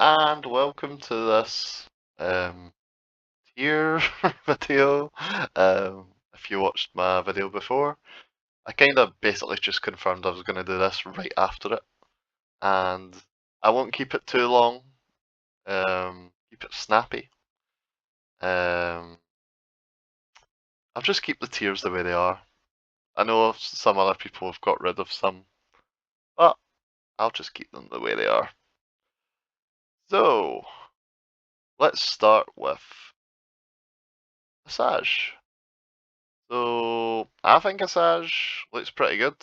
and welcome to this tier video. If you watched my video before, I kind of basically just confirmed I was going to do this right after it, and I won't keep it too long. Keep it snappy. I'll just keep the tiers the way they are. I know some other people have got rid of some, but I'll just keep them the way they are. So, let's start with Massage. So I think Asajj looks pretty good.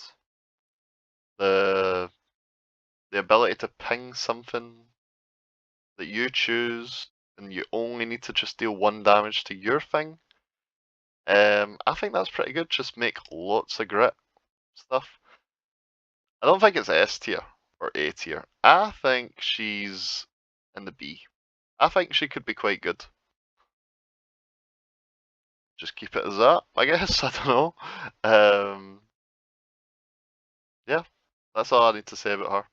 The ability to ping something that you choose and you only need to just deal 1 damage to your thing. I think that's pretty good. Just make lots of grit stuff. I don't think it's S tier or A tier. I think she's in the B. I think she could be quite good. Just keep it as that, I guess. I don't know. Yeah, that's all I need to say about her.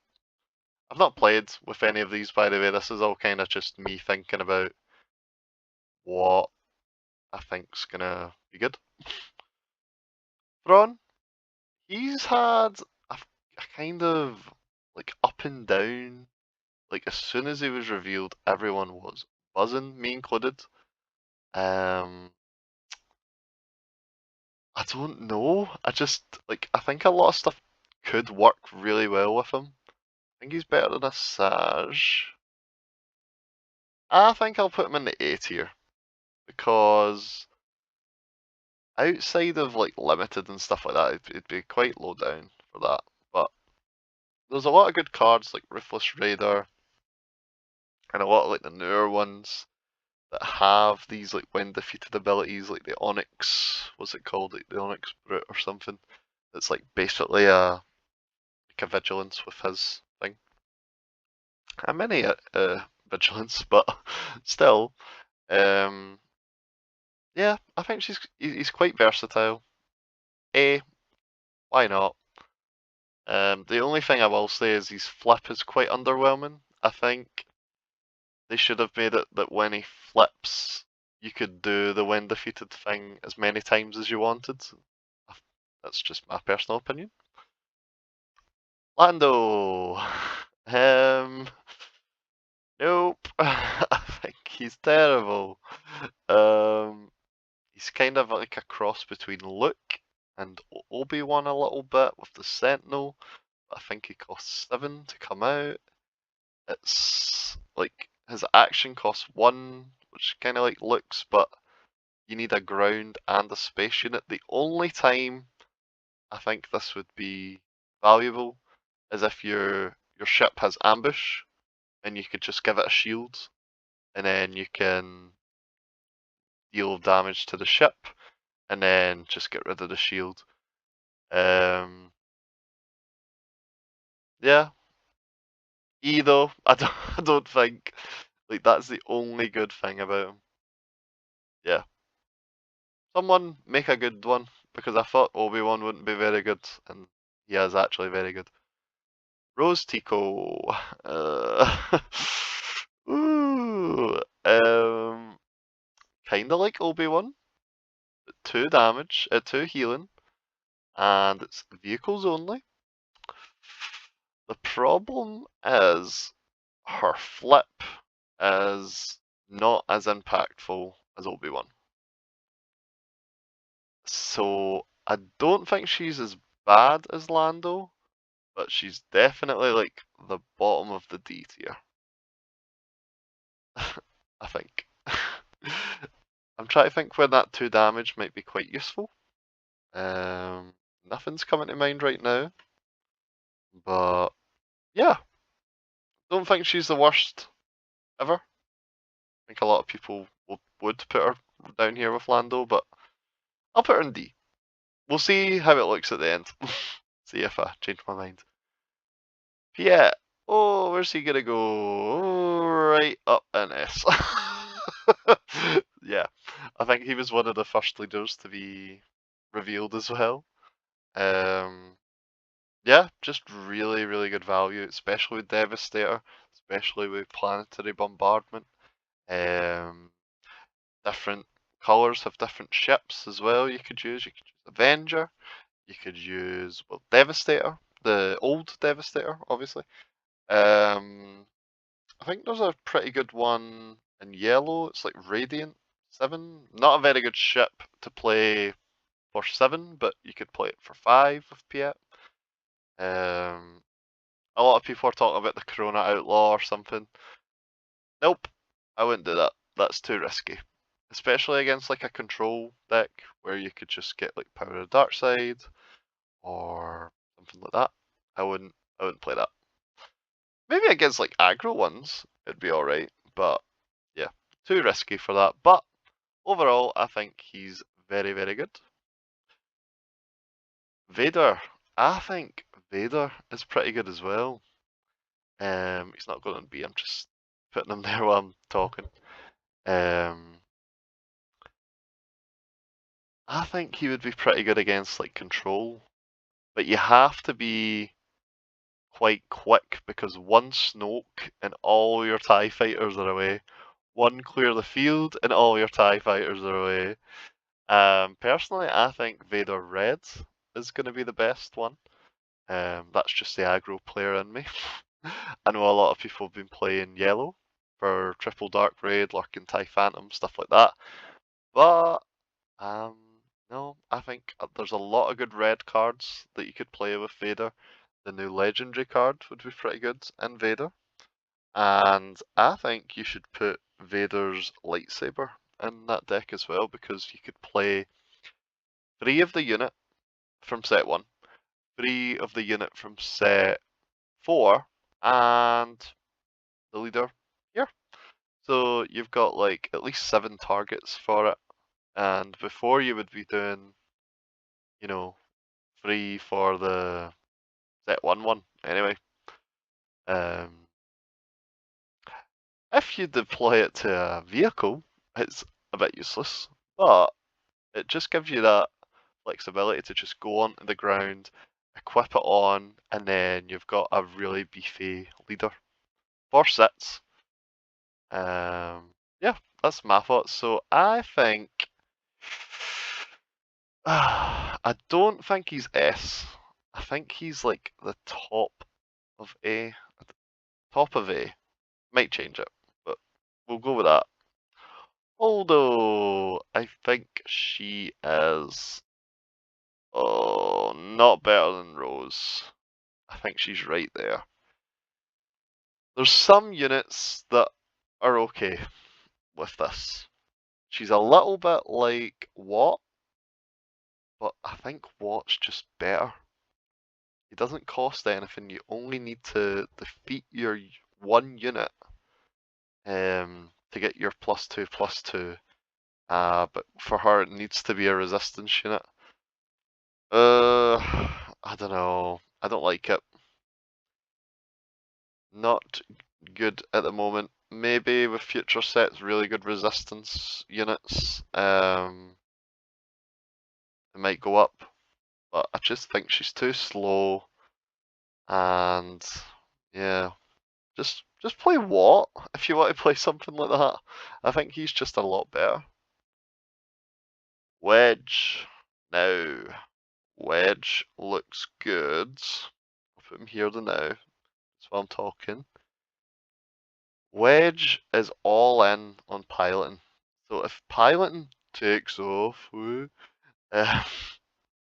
I've not played with any of these, by the way. This is all kind of just me thinking about what I think's gonna be good. Thrawn, he's had a kind of like up and down. Like as soon as he was revealed, everyone was buzzing, me included. I don't know. I think a lot of stuff could work really well with him. I think he's better than a Sage. I think I'll put him in the A tier because outside of like limited and stuff like that, it'd be quite low down for that. But there's a lot of good cards like Ruthless Raider and a lot of like the newer ones that have these like when defeated abilities, like the Onyx. What's it called? Like the Onyx Brute or something. That's like basically a vigilance with his thing. And many vigilance, but still, yeah, I think he's quite versatile. Why not? The only thing I will say is his flip is quite underwhelming. I think they should have made it that when he flips, you could do the when defeated thing as many times as you wanted. That's just my personal opinion. Lando. Nope. I think he's terrible. He's kind of like a cross between Luke and Obi-Wan a little bit with the Sentinel. I think he costs 7 to come out. It's like his action costs 1, which kind of like looks, but you need a ground and a space unit. The only time I think this would be valuable is if your ship has ambush and you could just give it a shield and then you can deal damage to the ship and then just get rid of the shield. Yeah. E though, I don't think like that's the only good thing about him. Yeah. Someone make a good one because I thought Obi-Wan wouldn't be very good and he is actually very good. Rose Tico. Ooh. Kinda like Obi-Wan. 2 damage, 2 healing, and it's vehicles only. The problem is her flip is not as impactful as Obi-Wan. So I don't think she's as bad as Lando, but she's definitely like the bottom of the D tier. I think. I'm trying to think when that 2 damage might be quite useful. Nothing's coming to mind right now. But yeah, don't think she's the worst ever. I think a lot of people would put her down here with Lando, but I'll put her in D. We'll see how it looks at the end. See if I change my mind. Yeah. Oh, where's he gonna go? Oh, right up in S. Yeah, I think he was one of the first leaders to be revealed as well. Yeah, just really, really good value, especially with Devastator, especially with Planetary Bombardment. Um, different colours have different ships as well you could use. You could use Avenger, you could use, well, Devastator, the old Devastator, obviously. I think there's a pretty good one in yellow. It's like Radiant 7. Not a very good ship to play for 7, but you could play it for 5 with Piet. Um, a lot of people are talking about the Corona Outlaw or something. Nope, I wouldn't do that. That's too risky. Especially against like a control deck where you could just get like Power of the Dark Side or something like that. I wouldn't play that. Maybe against like aggro ones, it'd be alright, but yeah, too risky for that. But overall, I think he's very, very good. Vader. I think Vader is pretty good as well. He's not going to be. I'm just putting him there while I'm talking. I think he would be pretty good against like control, but you have to be quite quick because one Snoke and all your TIE fighters are away. One clear the field and all your TIE fighters are away. Personally, I think Vader Red is going to be the best one. That's just the aggro player in me. I know a lot of people have been playing yellow for Triple Dark Raid, Lurking TIE Phantom, stuff like that. But no, I think there's a lot of good red cards that you could play with Vader. The new legendary card would be pretty good in Vader. And I think you should put Vader's lightsaber in that deck as well because you could play 3 of the unit from set 1, 3 of the unit from set 4, and the leader here. So you've got like at least 7 targets for it. And before you would be doing, you know, 3 for the set 1 anyway. If you deploy it to a vehicle, it's a bit useless, but it just gives you that flexibility to just go onto the ground, equip it on, and then you've got a really beefy leader. 4 sets. Yeah, that's my thoughts. So I think I don't think he's S. I think he's like the top of A. Top of A. Might change it, but we'll go with that. Although I think she is not better than Rose. I think she's right there. There's some units that are okay with this. She's a little bit like Watt, but I think Watt's just better. It doesn't cost anything, you only need to defeat your one unit to get your +2/+2. But for her it needs to be a resistance unit. I don't know. I don't like it. Not good at the moment. Maybe with future sets, really good resistance units. It might go up, but I just think she's too slow. And yeah, just play Watt if you want to play something like that. I think he's just a lot better. Wedge. Now, Wedge looks good. I'll put him here to now. That's why I'm talking. Wedge is all in on piloting. So if piloting takes off,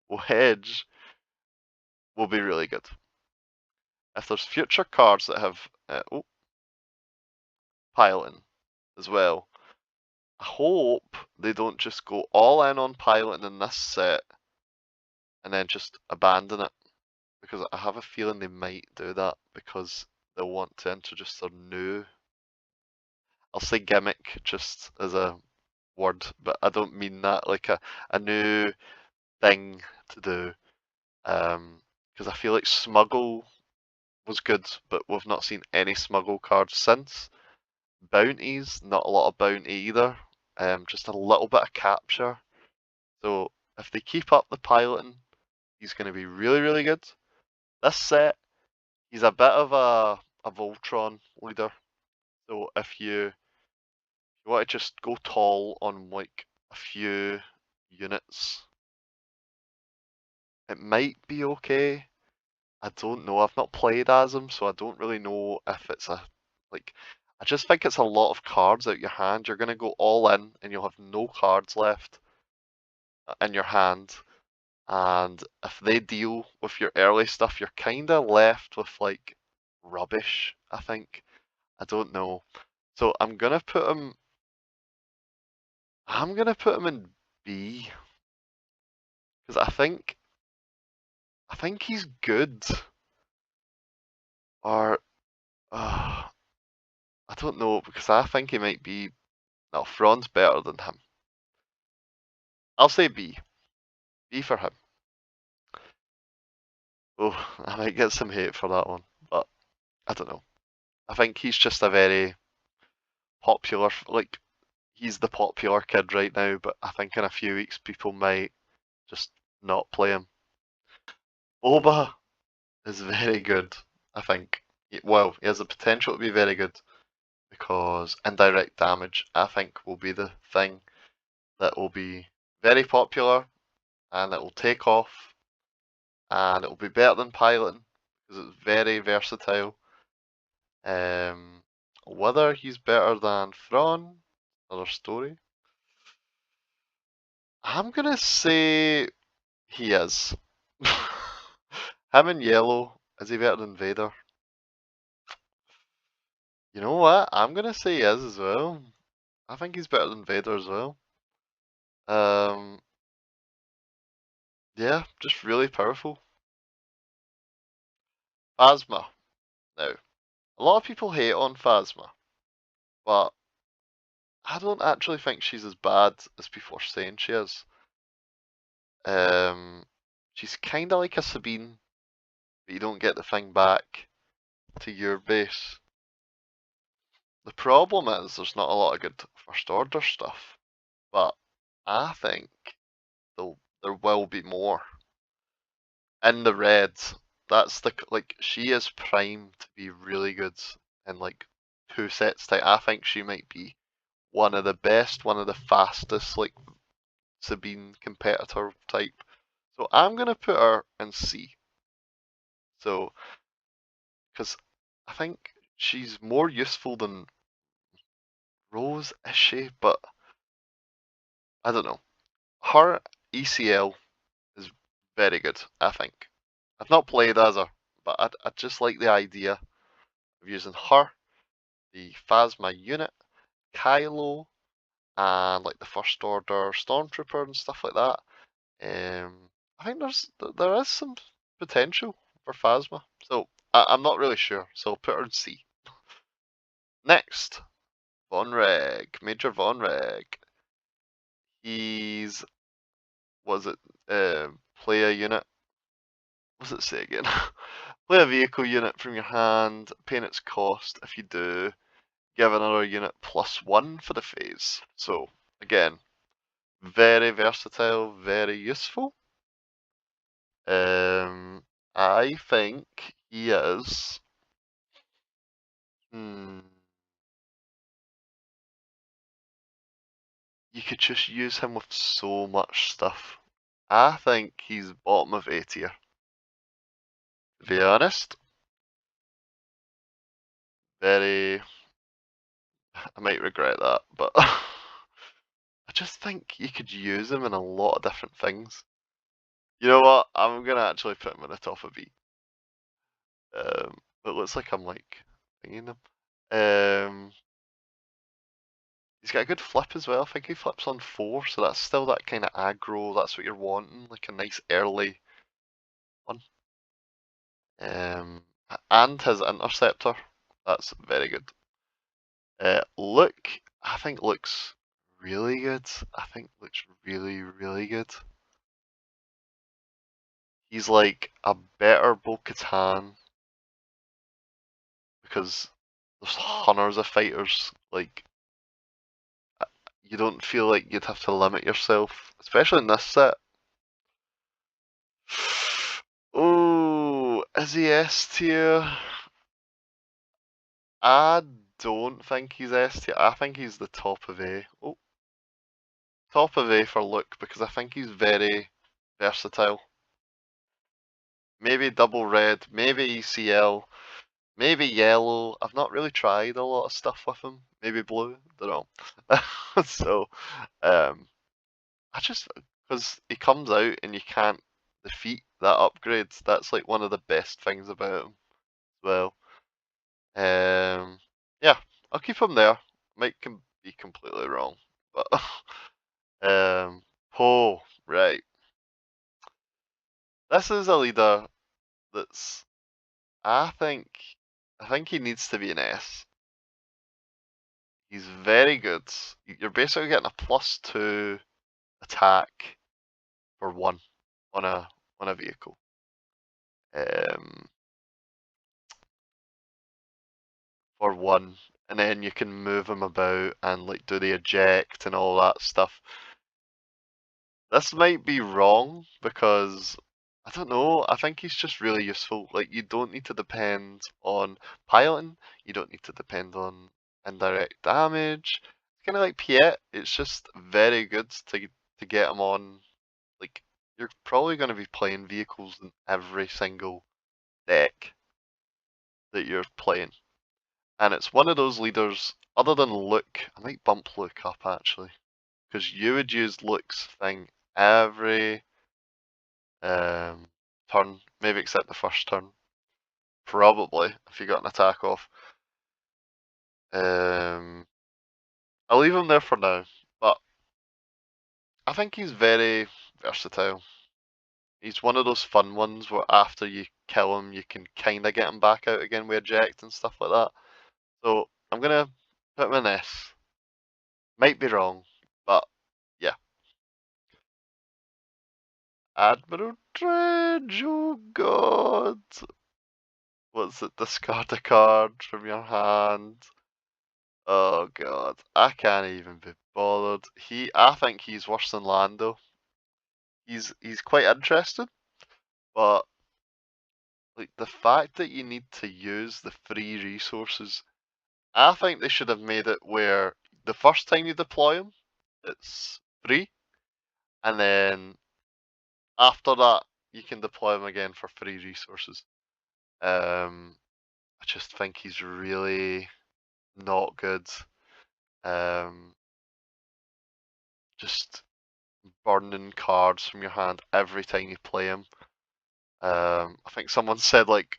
Wedge will be really good. If there's future cards that have piloting as well, I hope they don't just go all in on piloting in this set and then just abandon it. Because I have a feeling they might do that because they'll want to introduce their new, I'll say gimmick just as a word, but I don't mean that like a new thing to do. Because I feel like Smuggle was good, but we've not seen any Smuggle cards since. Bounties, not a lot of bounty either. Just a little bit of capture. So if they keep up the piloting, he's going to be really, really good. This set, he's a bit of a Voltron leader. So if you want to just go tall on like a few units, it might be okay. I don't know. I've not played as him, so I don't really know if it's a like. I just think it's a lot of cards out your hand. You're gonna go all in, and you'll have no cards left in your hand. And if they deal with your early stuff, you're kind of left with like rubbish. I think. I don't know. So I'm gonna put him. I'm gonna put him in B because I think he's good. Or I don't know because I think he might be. No, Thrawn's better than him. I'll say B. B for him. Oh, I might get some hate for that one, but I don't know. I think he's just a very popular, like, he's the popular kid right now, but I think in a few weeks people might just not play him. Boba is very good, I think. Well, he has the potential to be very good because indirect damage, I think, will be the thing that will be very popular and it will take off and it will be better than piloting because it's very versatile. Whether he's better than Thrawn, another story. I'm gonna say he is. Him in yellow, is he better than Vader? You know what? I'm gonna say he is as well. I think he's better than Vader as well. Um, yeah, just really powerful. Phasma. Now, a lot of people hate on Phasma, but I don't actually think she's as bad as people are saying she is. Um, she's kind of like a Sabine, but you don't get the thing back to your base. The problem is there's not a lot of good First Order stuff, but I think there will be more. In the red, that's like she is primed to be really good in like 2 sets time. I think she might be one of the best, one of the fastest like Sabine competitor type. So I'm gonna put her in C. So because I think she's more useful than Rose, is she? But I don't know. Her ECL is very good, I think. I've not played as her, but I just like the idea of using her, the Phasma unit, Kylo, and like the First Order Stormtrooper and stuff like that. I think there is some potential for Phasma, so I'm not really sure. So I'll put her in C. Next, Von Reg, Major Von Reg. He's was it play a unit? What does it say again? Play a vehicle unit from your hand, paying its cost. If you do, give another unit +1 for the phase. So again, very versatile, very useful. I think he is. You could just use him with so much stuff. I think he's bottom of A tier. To be honest, very. I might regret that, but I just think you could use him in a lot of different things. You know what? I'm gonna actually put him in the top of B. It looks like I'm like thinking them. He's got a good flip as well. I think he flips on 4, so that's still that kind of aggro. That's what you're wanting, like a nice early one. And his interceptor. That's very good. Look, I think looks really good. I think looks really, really good. He's like a better Bo-Katan because there's hundreds of fighters. Like, you don't feel like you'd have to limit yourself, especially in this set. Oh, Is he S tier? I don't think he's S tier. I think he's the top of A. Oh, top of A for look because I think he's very versatile. Maybe double red, maybe ECL, maybe yellow. I've not really tried a lot of stuff with him. Maybe blue, don't know. So, I just because he comes out and you can't defeat that upgrade. That's like one of the best things about him as well. Yeah, I'll keep him there. Might be completely wrong, but Poe, right. This is a leader that's I think he needs to be an S. He's very good. You're basically getting a +2 attack for 1 on a vehicle. For 1, and then you can move him about and like do the eject and all that stuff. This might be wrong because I don't know. I think he's just really useful. Like you don't need to depend on piloting. You don't need to depend on indirect damage. It's kind of like Piet. It's just very good to get him on. Like you're probably going to be playing vehicles in every single deck that you're playing, and it's one of those leaders. Other than Luke, I might bump Luke up actually, because you would use Luke's thing every turn, maybe except the first turn. Probably, if you got an attack off. I'll leave him there for now, but I think he's very versatile. He's one of those fun ones where after you kill him, you can kind of get him back out again with eject and stuff like that. So I'm going to put him in S. Might be wrong, but yeah. Admiral Dredge, oh god. What's it? Discard a card from your hand. Oh god, I can't even be bothered. I think he's worse than Lando. He's quite interesting, but like the fact that you need to use the free resources, I think they should have made it where the first time you deploy him, it's free, and then after that you can deploy him again for free resources. I just think he's really not good. Just burning cards from your hand every time you play him. I think someone said like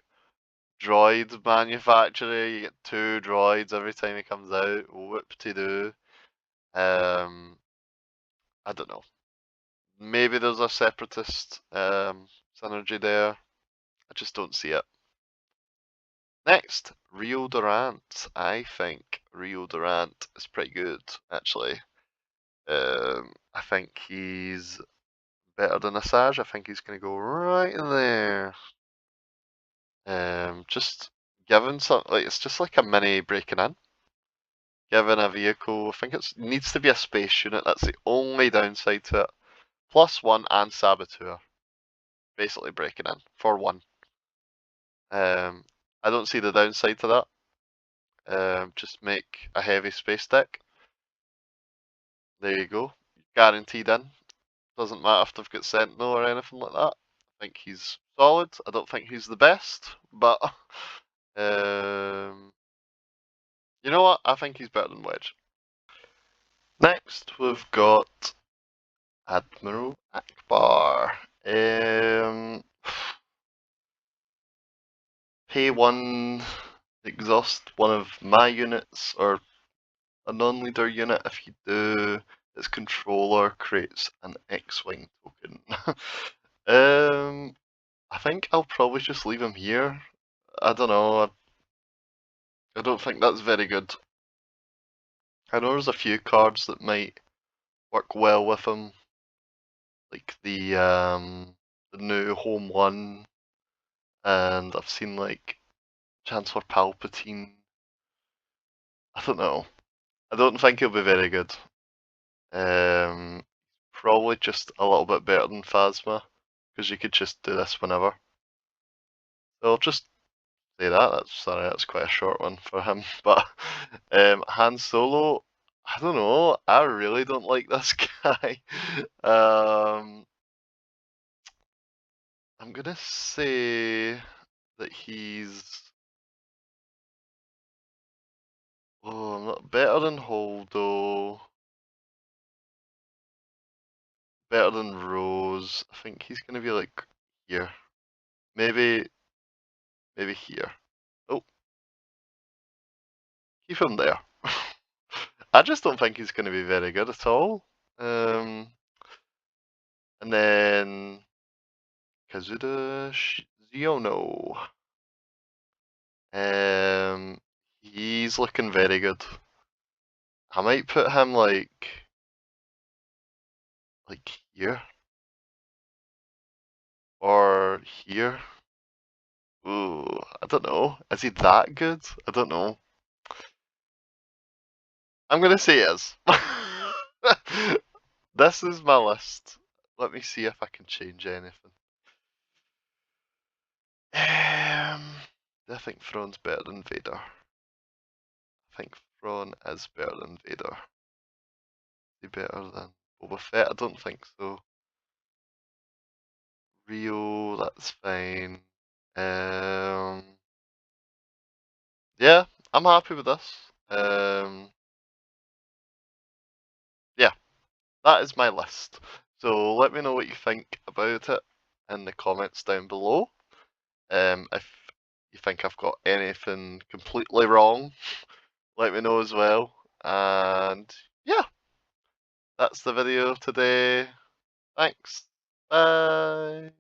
droid manufacturer, you get 2 droids every time he comes out. Whoop-de-doo. I don't know. Maybe there's a separatist synergy there. I just don't see it. Next, Rio Durant. I think Rio Durant is pretty good, actually. I think he's better than Asajj. I think he's going to go right in there. Just given some, like it's just like a mini breaking in. Given a vehicle, I think it needs to be a space unit. That's the only downside to it. +1 and Saboteur, basically breaking in for 1. I don't see the downside to that. Just make a heavy space deck. There you go, guaranteed in. Doesn't matter if they've got Sentinel or anything like that. I think he's solid. I don't think he's the best, but you know what? I think he's better than Wedge. Next, we've got Admiral Akbar. Pay 1, exhaust one of my units or a non-leader unit. If you do, its controller creates an X-Wing token. I think I'll probably just leave him here. I don't know. I don't think that's very good. I know there's a few cards that might work well with him, like the new Home 1, and I've seen like Chancellor Palpatine. I don't know. I don't think he'll be very good. Probably just a little bit better than Phasma, because you could just do this whenever. So I'll just say that. That's quite a short one for him. But Han Solo, I don't know. I really don't like this guy. I'm gonna say that he's not better than Holdo, better than Rose. I think he's gonna be like here, maybe here. Oh, keep him there. I just don't think he's gonna be very good at all. And then Kazuda Ziono. He's looking very good. I might put him like here or here. Ooh, I don't know. Is he that good? I don't know. I'm gonna say he is. This is my list. Let me see if I can change anything. I think Thrawn's better than Vader. I think Thrawn is better than Vader. Is he better than Boba Fett? I don't think so. Rio, that's fine. Yeah, I'm happy with this. Yeah, that is my list. So let me know what you think about it in the comments down below. If you think I've got anything completely wrong, let me know as well. And yeah, that's the video today. Thanks. Bye.